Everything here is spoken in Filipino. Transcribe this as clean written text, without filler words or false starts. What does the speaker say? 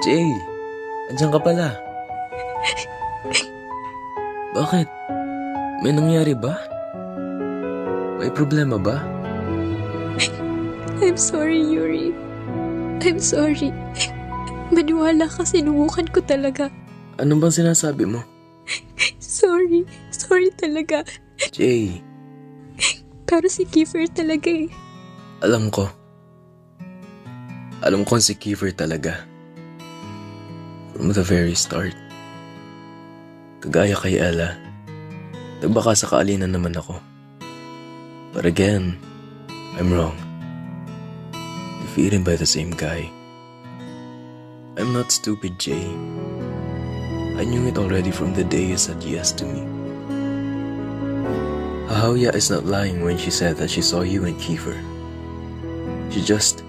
Jay, andyan ka pala. Bakit? May nangyari ba? May problema ba? I'm sorry, Yuri. I'm sorry. Maniwala ka, sinubukan ko talaga. Ano bang sinasabi mo? Sorry. Sorry talaga. Jay, Pero si Kiefer talaga eh. alam ko. Alam ko si Kiefer talaga. From the very start. Kagaya kay Ella, nagbaka sa kaalinan naman ako. But again, I'm wrong. Defeated by the same guy. I'm not stupid, Jay. I knew it already from the day you said yes to me. Hahawya is not lying when she said that she saw you and Kiefer. She just